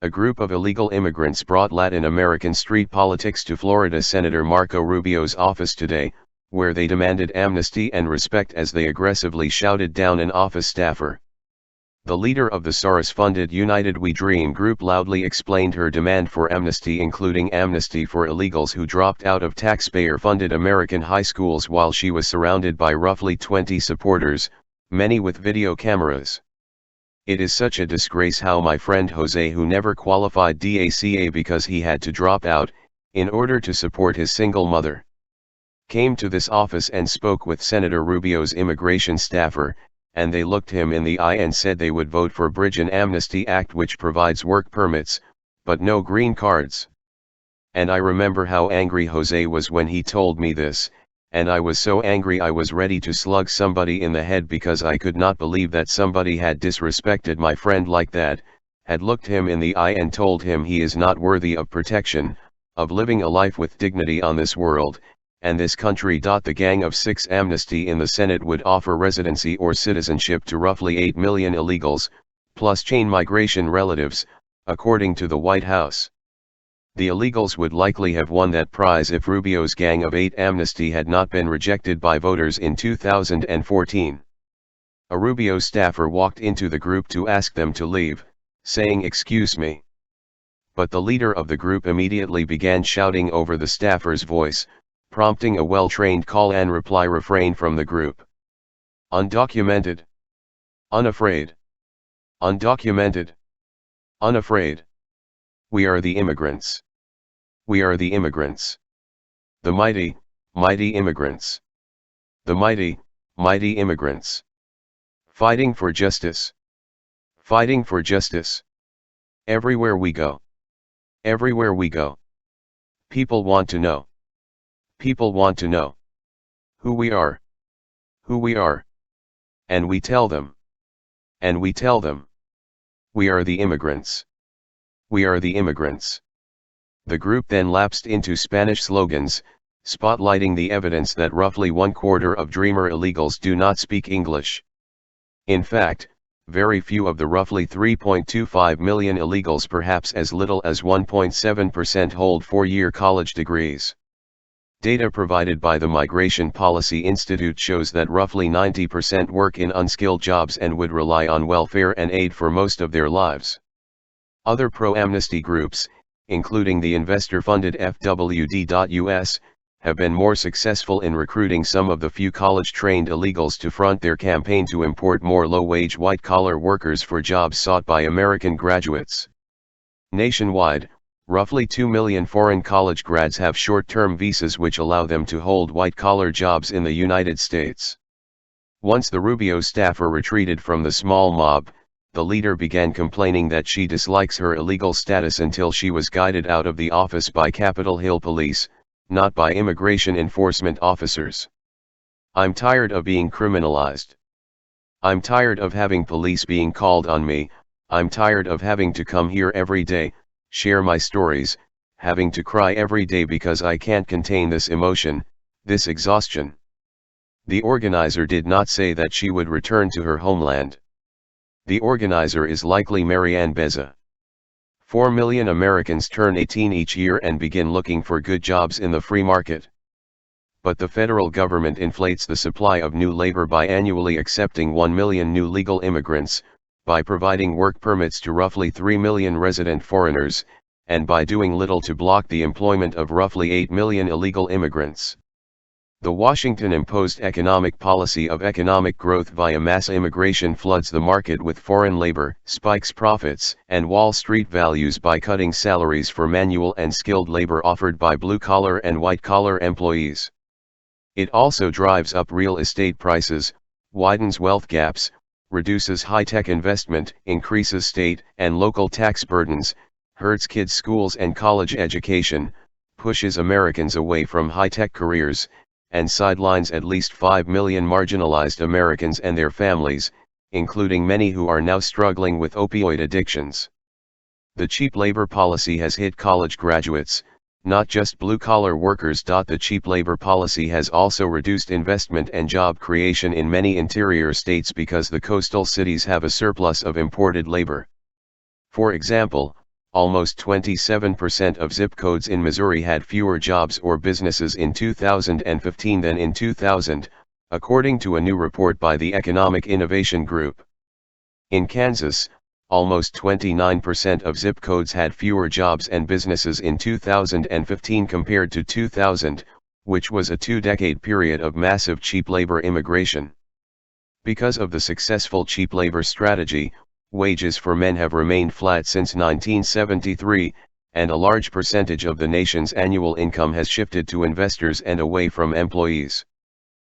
A group of illegal immigrants brought Latin American street politics to Florida Senator Marco Rubio's office today, where they demanded amnesty and respect as they aggressively shouted down an office staffer. The leader of the Soros-funded United We Dream group loudly explained her demand for amnesty, including amnesty for illegals who dropped out of taxpayer-funded American high schools, while she was surrounded by roughly 20 supporters, many with video cameras. "It is such a disgrace how my friend Jose, who never qualified DACA because he had to drop out, in order to support his single mother, came to this office and spoke with Senator Rubio's immigration staffer, and they looked him in the eye and said they would vote for Bridge and Amnesty Act, which provides work permits, but no green cards. And I remember how angry Jose was when he told me this, and I was so angry I was ready to slug somebody in the head because I could not believe that somebody had disrespected my friend like that, had looked him in the eye and told him he is not worthy of protection, of living a life with dignity on this world, and this country. The Gang of Six amnesty in the Senate would offer residency or citizenship to roughly 8 million illegals, plus chain migration relatives, according to the White House. The illegals would likely have won that prize if Rubio's Gang of Eight amnesty had not been rejected by voters in 2014. A Rubio staffer walked into the group to ask them to leave, saying "Excuse me." But the leader of the group immediately began shouting over the staffer's voice, prompting a well-trained call and reply refrain from the group. "Undocumented. Unafraid. Undocumented. Unafraid. We are the immigrants. We are the immigrants. The mighty, mighty immigrants. The mighty, mighty immigrants. Fighting for justice. Fighting for justice. Everywhere we go. Everywhere we go. People want to know. People want to know who we are. Who we are. And we tell them. And we tell them. We are the immigrants. We are the immigrants." The group then lapsed into Spanish slogans, spotlighting the evidence that roughly 1/4 of Dreamer illegals do not speak English. In fact, very few of the roughly 3.25 million illegals, perhaps as little as 1.7%, hold 4-year college degrees. Data provided by the Migration Policy Institute shows that roughly 90% work in unskilled jobs and would rely on welfare and aid for most of their lives. Other pro-amnesty groups, including the investor-funded FWD.US, have been more successful in recruiting some of the few college-trained illegals to front their campaign to import more low-wage white-collar workers for jobs sought by American graduates. Nationwide, roughly 2 million foreign college grads have short-term visas which allow them to hold white-collar jobs in the United States. Once the Rubio staffer retreated from the small mob, the leader began complaining that she dislikes her illegal status until she was guided out of the office by Capitol Hill police, not by immigration enforcement officers. "I'm tired of being criminalized. I'm tired of having police being called on me. I'm tired of having to come here every day, share my stories, having to cry every day because I can't contain this emotion, this exhaustion." The organizer did not say that she would return to her homeland. The organizer is likely Marianne Beza. 4 million Americans turn 18 each year and begin looking for good jobs in the free market. But the federal government inflates the supply of new labor by annually accepting 1 million new legal immigrants, by providing work permits to roughly 3 million resident foreigners, and by doing little to block the employment of roughly 8 million illegal immigrants. The Washington-imposed economic policy of economic growth via mass immigration floods the market with foreign labor, spikes profits and Wall Street values by cutting salaries for manual and skilled labor offered by blue-collar and white-collar employees. It also drives up real estate prices, widens wealth gaps, reduces high-tech investment, increases state and local tax burdens, hurts kids' schools and college education, pushes Americans away from high-tech careers, and sidelines at least 5 million marginalized Americans and their families, including many who are now struggling with opioid addictions. The cheap labor policy has hit college graduates, not just blue-collar workers. The cheap labor policy has also reduced investment and job creation in many interior states because the coastal cities have a surplus of imported labor. For example, almost 27% of zip codes in Missouri had fewer jobs or businesses in 2015 than in 2000, according to a new report by the Economic Innovation Group. In Kansas, almost 29% of zip codes had fewer jobs and businesses in 2015 compared to 2000, which was a two-decade period of massive cheap labor immigration. Because of the successful cheap labor strategy, wages for men have remained flat since 1973, and a large percentage of the nation's annual income has shifted to investors and away from employees.